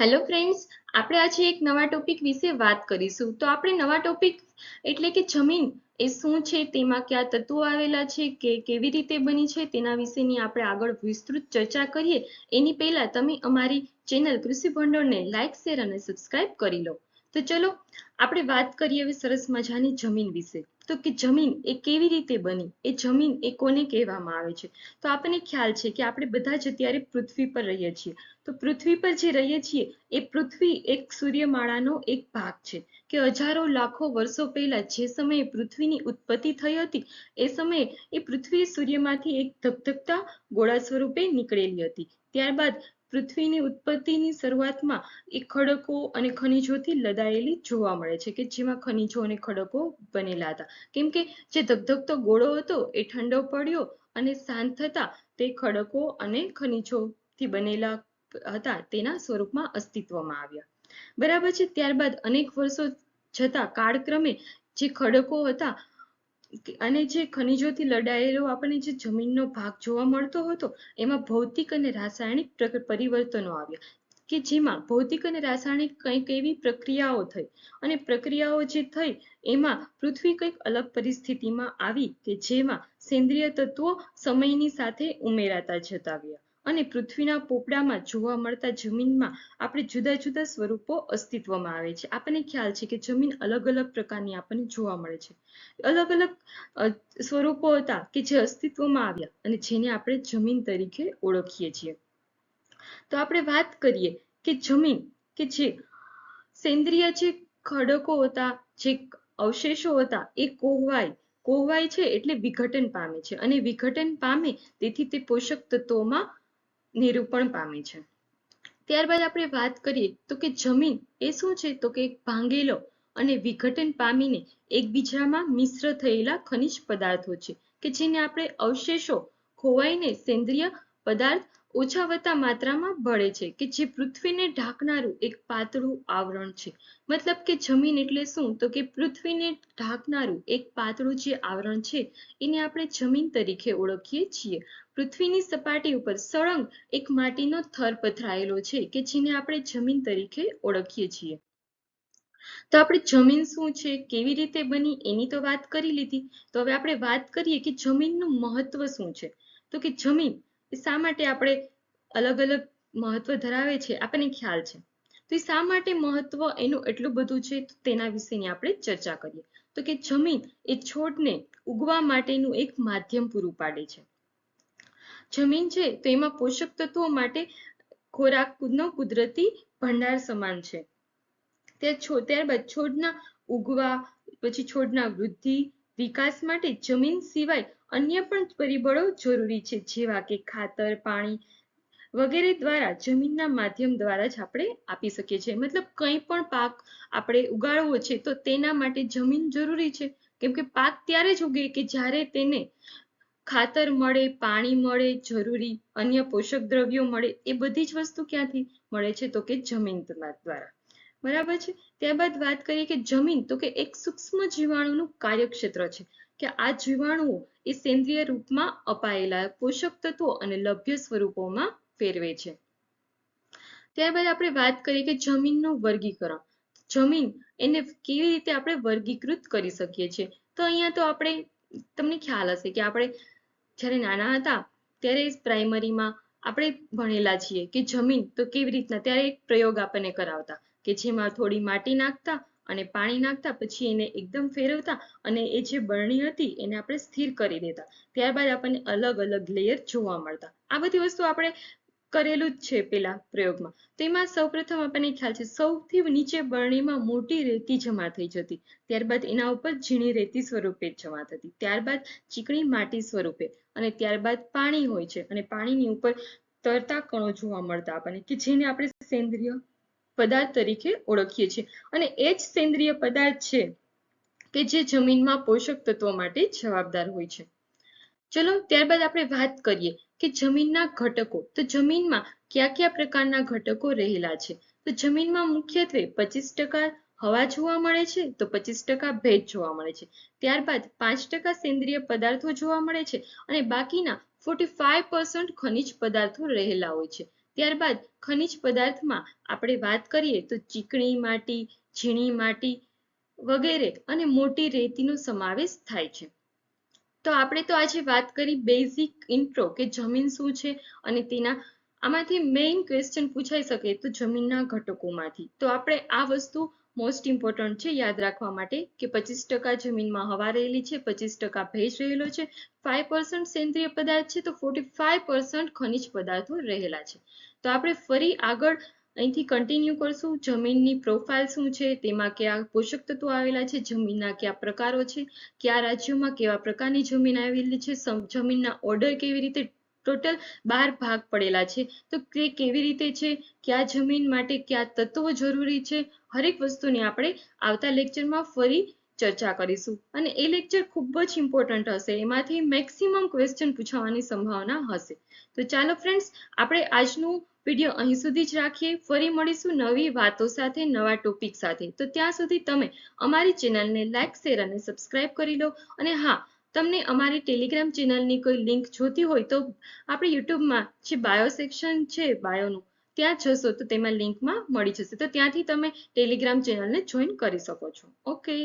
Hello friends, આપણે આજે એક નવા ટોપિક વિશે વાત કરીશું. તો આપણે નવા ટોપિક એટલે કે જમીન એ શું છે, તેમાં કયા તત્વો આવેલા છે, કે કેવી રીતે બની છે, તેના વિશેની આપણે આગળ વિસ્તૃત ચર્ચા કરીએ. એની પહેલા તમે અમારી ચેનલ કૃષિ ભંડોળને લાઈક, શેર અને સબસ્ક્રાઇબ કરી લો. તો ચલો આપણે વાત કરીએ હવે સરસ મજાની જમીન વિશે. તો કે જમીન એ કેવી રીતે બની, એ જમીન એ કોને કહેવામાં આવે છે. તો આપણને ખ્યાલ છે કે આપણે બધા જ અત્યારે પૃથ્વી પર રહીએ છીએ. તો પૃથ્વી પર જે રહીએ છીએ એ પૃથ્વી એક સૂર્યમાળાનો એક ભાગ છે, કે હજારો લાખો વર્ષો પહેલા જે સમયે પૃથ્વીની ઉત્પત્તિ થઈ હતી એ સમયે એ પૃથ્વી સૂર્યમાંથી એક ધગધગતા ગોળા સ્વરૂપે નીકળેલી હતી. ત્યારબાદ પૃથ્વીની ઉત્પત્તિની શરૂઆતમાં એ ખડકો અને ખનિજોથી લદાયેલી જોવા મળે છે, કે જેમાં ખનિજો અને ખડકો બનેલા હતા. કેમ કે જે ધગધગતો ગોળો હતો એ ઠંડો પડ્યો અને શાંત થતા તે ખડકો અને ખનિજોથી બનેલા હતા તેના સ્વરૂપમાં અસ્તિત્વમાં આવ્યા. બરાબર છે. ત્યારબાદ અનેક વર્ષો જતા કાળક્રમે જે ખડકો હતા અને જે ખનિજોથી લડાયેલો આપણને જે જમીનનો ભાગ જોવા મળતો હતો એમાં ભૌતિક અને રાસાયણિક પરિવર્તનો આવ્યા, કે જેમાં ભૌતિક અને રાસાયણિક કંઈક એવી પ્રક્રિયાઓ થઈ અને પ્રક્રિયાઓ જે થઈ એમાં પૃથ્વી કંઈક અલગ પરિસ્થિતિમાં આવી, કે જેમાં સેન્દ્રિય તત્વો સમયની સાથે ઉમેરાતા જતા ગયા અને પૃથ્વીના પોપડામાં જોવા મળતા જમીનમાં આપણે જુદા જુદા સ્વરૂપો અસ્તિત્વમાં આવે છે. આપણને ખ્યાલ છે કે જમીન અલગ અલગ પ્રકારની આપણને જોવા મળે છે. અલગ અલગ સ્વરૂપો હતા કે જે અસ્તિત્વમાં આવ્યા અને જેને આપણે જમીન તરીકે ઓળખીએ છીએ. તો આપણે વાત કરીએ કે જમીન કે જે સેન્દ્રિય જે ખડકો હતા, જે અવશેષો હતા એ કોહવાય છે એટલે વિઘટન પામે છે, અને વિઘટન પામે તેથી તે પોષક તત્વોમાં નિરૂપણ પામે છે. ત્યારબાદ આપણે વાત કરીએ તો કે જમીન એ શું છે, તો કે ભાંગેલો અને વિઘટન પામીને એકબીજામાં મિશ્ર થયેલા ખનિજ પદાર્થો છે, કે જેને આપણે અવશેષો ખોવાઈને સેન્દ્રિય પદાર્થ ઓછા વત્તા માત્રામાં ભળે છે, કે જે પૃથ્વીને ઢાંકનારું એક પાતળું આવરણ છે. મતલબ કે જમીન એટલે શું, તો કે પૃથ્વીને ઢાંકનારું એક પાતળું જે આવરણ છે એને આપણે જમીન તરીકે ઓળખીએ છીએ. પૃથ્વીની સપાટી ઉપર સળંગ એક માટીનો થર પથરાયેલો છે, કે જેને આપણે જમીન તરીકે ઓળખીએ છીએ. તો આપણે જમીન શું છે, કેવી રીતે બની, એની તો વાત કરી લીધી. તો હવે આપણે વાત કરીએ કે જમીનનું મહત્વ શું છે. તો કે જમીન એ શા માટે આપણે અલગ અલગ મહત્વ ધરાવે છે, આપણને ખ્યાલ છે. તો એ શા માટે મહત્વ એનું એટલું બધું છે, તેના વિશેની આપણે ચર્ચા કરીએ. તો કે જમીન એ છોડને ઉગવા માટેનું એક માધ્યમ પૂરું પાડે છે. જમીન છે તો એમાં પોષક તત્વો માટે ખોરાકનો કુદરતી ભંડાર સમાન છે. ત્યારબાદ છોડના ઉગવા, પછી છોડના વૃદ્ધિ વિકાસ માટે જમીન સિવાય અન્ય પણ પરિબળો જરૂરી છે, જેવા કે ખાતર, પાણી વગેરે દ્વારા જમીનના માધ્યમ દ્વારા જ આપણે આપી શકીએ છીએ. મતલબ કંઈ પણ પાક આપણે ઉગાડવો છે તો તેના માટે જમીન જરૂરી છે, કેમ કે પાક ત્યારે જ ઉગે કે જ્યારે તેને ખાતર મળે, પાણી મળે, જરૂરી અન્ય પોષક દ્રવ્યો મળે. એ બધી જ વસ્તુ ક્યાંથી મળે છે, તો કે જમીન દ્વારા. બરાબર છે. ત્યારબાદ વાત કરીએ કે જમીન તો કે એક સૂક્ષ્મ જીવાણુનું કાર્યક્ષેત્ર છે, કે આ જીવાણુઓ એ સેન્દ્રિય રૂપમાં અપાયેલા પોષક તત્વો અને લભ્ય સ્વરૂપોમાં ફેરવે છે. ત્યારબાદ આપણે વાત કરીએ કે જમીનનું વર્ગીકરણ. જમીન એને કેવી રીતે આપણે વર્ગીકૃત કરી શકીએ છીએ. તો અહીંયા તો આપણે, તમને ખ્યાલ હશે કે આપણે જ્યારે નાના હતા ત્યારે પ્રાઇમરીમાં આપણે ભણેલા છીએ કે જમીન તો કેવી રીતના, ત્યારે એક પ્રયોગ આપણને કરાવતા કે જેમાં થોડી માટી નાખતા અને પાણી નાખતા, પછી એને એકદમ ફેરવતા અને એ જે બરણી હતી એને આપણે સ્થિર કરી દેતા. ત્યારબાદ આપણને અલગ અલગ લેયર જોવા મળતા. આ બધી વસ્તુ આપણે કરેલું જ છે પેલા પ્રયોગમાં. તેમાં સૌપ્રથમ આપણને ખ્યાલ છે, સૌથી નીચે બરણીમાં મોટી રેતી જમા થઈ જતી, ત્યારબાદ એના ઉપર ઝીણી રેતી સ્વરૂપે જમા થતી, ત્યારબાદ ચીકણી માટી સ્વરૂપે, અને ત્યારબાદ પાણી હોય છે, અને પાણીની ઉપર તરતા કણો જોવા મળતા આપણને, કે જેને આપણે સેન્દ્રિય પદાર્થ તરીકે ઓળખીએ છીએ. અને એ જ સેન્દ્રિય પદાર્થ છે કે જે જમીનમાં પોષક તત્વો માટે જવાબદાર હોય છે. ચલો ત્યારબાદ આપણે વાત કરીએ કે જમીનના ઘટકો. તો જમીનમાં કયા કયા પ્રકારના ઘટકો રહેલા છે. તો જમીનમાં મુખ્યત્વે 25% હવા જોવા મળે છે, તો 25% ભેજ જોવા મળે છે. ત્યારબાદ 5% સેન્દ્રિય પદાર્થો જોવા મળે છે, અને બાકીના 45% ખનિજ પદાર્થો રહેલા હોય છે. ત્યારબાદ ખનિજ પદાર્થમાં આપણે વાત કરીએ તો ચીકણી માટી, ઝીણી માટી વગેરે અને મોટી રેતીનો સમાવેશ થાય છે. તો આપણે તો આજે વાત કરી બેઝિક ઇન્ટ્રો કે જમીન શું છે અને તેના આમાંથી મેઇન ક્વેશ્ચન પૂછાઈ શકે તો જમીનના ઘટકોમાંથી. તો આપણે આ વસ્તુ મોસ્ટ ઇમ્પોર્ટન્ટ છે યાદ રાખવા માટે કે 25% જમીનમાં હવા રહેલી છે, 25% ભેજ રહેલો છે, 5% સેન્દ્રિય પદાર્થ છે, તો 45% ખનિજ પદાર્થો રહેલા છે. તો આપણે ફરી આગળ અહીંથી કન્ટિન્યુ કરશું. જમીનની પ્રોફાઇલ શું છે, તેમાં કયા પોષક તત્વો આવેલા છે, જમીનના કયા પ્રકારો છે, કયા રાજ્યોમાં કેવા પ્રકારની જમીન આવેલી છે, જમીનના ઓર્ડર કેવી રીતે ટોટલ 12 ભાગ પડેલા છે, તો તે કેવી રીતે છે, કયા જમીન માટે કયા તત્વો જરૂરી છે, હરેક વસ્તુની આપણે આવતા લેક્ચરમાં ફરી ચર્ચા કરીશું. અને એ લેક્ચર ખૂબ જ ઇમ્પોર્ટન્ટ હશે, એમાંથી મેક્સિમમ ક્વેશ્ચન પૂછાવાની સંભાવના હશે. તો ચાલો ફ્રેન્ડ્સ, આપણે આજનું વિડીયો અહીં સુધી જ રાખીએ. ફરી મળીશું નવી વાતો સાથે, નવા ટોપિક સાથે. તો ત્યાં સુધી તમે અમારી ચેનલને લાઈક, શેર અને સબસ્ક્રાઇબ કરી લો. અને હા, તમને અમારી ટેલિગ્રામ ચેનલની કોઈ લિંક જોતી હોય તો આપણે યુટ્યુબમાં જે બાયો સેક્શન છે બાયોનું, ત્યાં જશો તો તેમાં લિંકમાં મળી જશે. તો ત્યાંથી તમે ટેલિગ્રામ ચેનલને જોઈન કરી શકો છો. ઓકે.